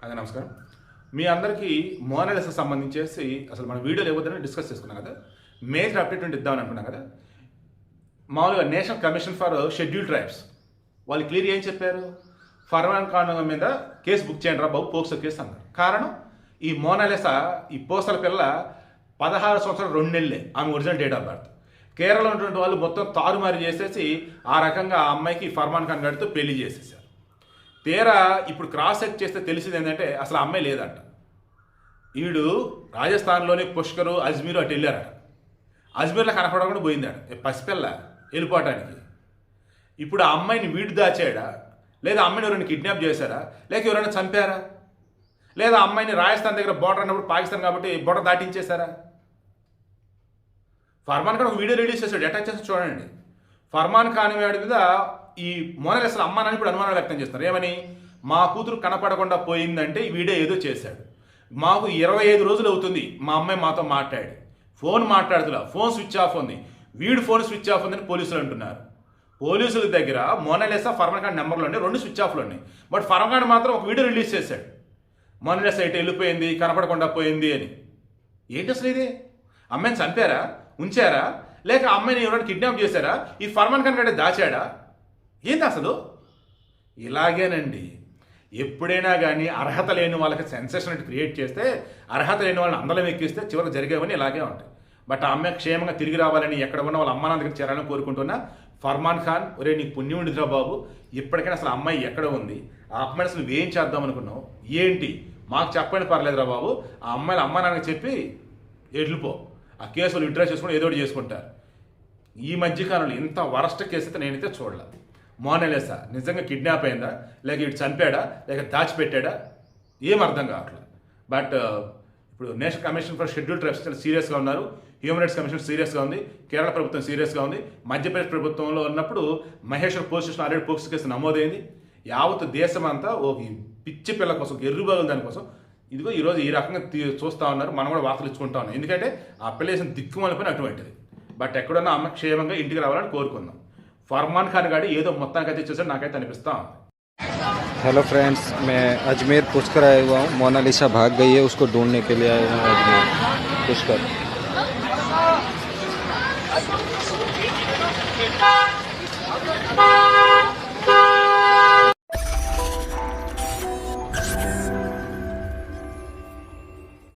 అదే నమస్కారం. మీ అందరికీ మోనాలిసాకి సంబంధించేసి అసలు మన వీడియోలు ఇవ్వద్దని డిస్కస్ చేసుకున్నాం కదా. మేజర్ అప్డేట్ ఇద్దామని అనుకున్నాం కదా. మామూలుగా national commission for schedule tribes వాళ్ళు క్లియర్ ఏం చెప్పారు, ఫర్మాన్ ఖాన్ మీద కేసు బుక్ చేయండి రా బాబు, పోక్సో కేసు అన్నారు. కారణం ఈ మోనాలిసా ఈ పోసల పిల్ల 16 సంవత్సరాలు 2 నెలలే ఆమె ఒరిజినల్ డేట్ ఆఫ్ బర్త్. కేరళలో ఉన్నటువంటి వాళ్ళు మొత్తం తారుమారు చేసేసి ఆ రకంగా ఆ అమ్మాయికి ఫర్మాన్ ఖాన్ గారితో పెళ్లి చేసేసారు. తీరా ఇప్పుడు క్రాస్ చెక్ చేస్తే తెలిసింది ఏంటంటే అసలు ఆ అమ్మాయి లేదంట. వీడు రాజస్థాన్లోని పుష్కర్ అజ్మీర్ అటు వెళ్ళారట. అజ్మీర్లో కనపడకుండా పోయిందాడు పసిపిల్ల వెళ్ళిపోవటానికి. ఇప్పుడు ఆ అమ్మాయిని వీడు దాచాడా, లేదా అమ్మాయిని ఎవరైనా కిడ్నాప్ చేశారా, లేక ఎవరైనా చంపారా, లేదా అమ్మాయిని రాజస్థాన్ దగ్గర బోర్డర్ అన్నప్పుడు పాకిస్తాన్ కాబట్టి బోర్డర్ దాటించేశారా? ఫర్మాన్ ఖాన్ ఒక వీడియో రిలీజ్ చేశాడు, అటాచ్ చేసి చూడండి. ఫర్మాన్ ఖాన్ వాడి మీద ఈ మోనాలిసా అమ్మ నాన్న ఇప్పుడు అనుమానాలు వ్యక్తం చేస్తారు. ఏమని, మా కూతురు కనపడకుండా పోయిందంటే ఈ వీడియో ఏదో చేశాడు. మాకు 25 రోజులు అవుతుంది మా అమ్మాయి మాతో మాట్లాడి, ఫోన్ మాట్లాడుతున్నా, ఫోన్ స్విచ్ ఆఫ్ ఉంది, వీడు ఫోన్ స్విచ్ ఆఫ్ ఉందని పోలీసులు అంటున్నారు. పోలీసుల దగ్గర మోనాలిసా ఫర్మాన్ ఖాన్ నెంబర్లు ఉన్నాయి, 2 స్విచ్ ఆఫ్లు ఉన్నాయి. బట్ ఫర్మాన్ ఖాన్ మాత్రం ఒక వీడియో రిలీజ్ చేశాడు, మోనాలిసా ఇటు వెళ్ళిపోయింది, కనపడకుండా పోయింది అని. ఏంటి అసలు ఇది? అమ్మాయిని చంపారా, ఉంచారా, లేక అమ్మాయిని ఎవరైనా కిడ్నాప్ చేశారా, ఈ ఫర్మాన్ ఖాన్ గడ్డ దాచాడా, ఏంటి అసలు? ఇలాగేనండి, ఎప్పుడైనా కానీ అర్హత లేని వాళ్ళకి సెన్సేషన్ క్రియేట్ చేస్తే, అర్హత లేని వాళ్ళని అందలం ఎక్కిస్తే చివరికి జరిగేవన్నీ ఇలాగే ఉంటాయి. బట్ ఆ అమ్మాయి క్షేమంగా తిరిగి రావాలని ఎక్కడ ఉన్న వాళ్ళ అమ్మ నాన్న దగ్గర చేరాలని కోరుకుంటున్నా. ఫర్మాన్ ఖాన్, ఒరే నీకు పుణ్యం ఉండిదిరా బాబు, ఇప్పటికైనా అసలు అమ్మాయి ఎక్కడ ఉంది, ఆ అమ్మాయిని అసలు నువ్వేం చేద్దాం అనుకున్నావు, ఏంటి మాకు చెప్పండి పర్లేదురా బాబు, ఆ అమ్మాయిని అమ్మ నాన్నకి చెప్పి వెళ్ళిపో, ఆ కేసులు విత్డ్రా చేసుకుని ఏదో ఒకటి చేసుకుంటారు. ఈ మధ్యకాలంలో ఇంత వరస్ట్ కేసు అయితే నేనైతే చూడలేదు. మోనాలిసా నిజంగా కిడ్నాప్ అయిందా, లేక ఇటు చంపాడా, లేక దాచిపెట్టాడా, ఏం అర్థం కావట్లేదు. బట్ ఇప్పుడు national commission for schedule tribes చాలా సీరియస్గా ఉన్నారు, హ్యూమన్ రైట్స్ కమిషన్ సీరియస్గా ఉంది, కేరళ ప్రభుత్వం సీరియస్గా ఉంది. మధ్యప్రదేశ్ ప్రభుత్వంలో ఉన్నప్పుడు Maheshwar police station already POCSO case నమోదైంది. యావత్ దేశం అంతా ఒక పిచ్చి పిల్ల కోసం, ఎర్రుబాగుల దానికోసం ఇదిగో ఈరోజు ఈ రకంగా చూస్తూ ఉన్నారు. మనం కూడా వార్తలు ఇచ్చుకుంటా ఉన్నాం, ఎందుకంటే ఆ పిల్ల వేసిన దిక్కుమాలిపోయిన అటువంటిది. బట్ ఎక్కడున్నా అమ్మ క్షేమంగా ఇంటికి రావాలని కోరుకుందాం. ఫర్మాన్ ఖాన్ గాడి ఏదో మొత్తానికి అయితే చేశాడు నాకైతే అనిపిస్తా ఉంది. हेलो फ्रेंड्स, मैं अजमेर पुष्कर आया हुआ हूँ। मोनालिसा भाग गई है, उसको ढूंढने के लिए आया हूँ अजमेर पुष्कर।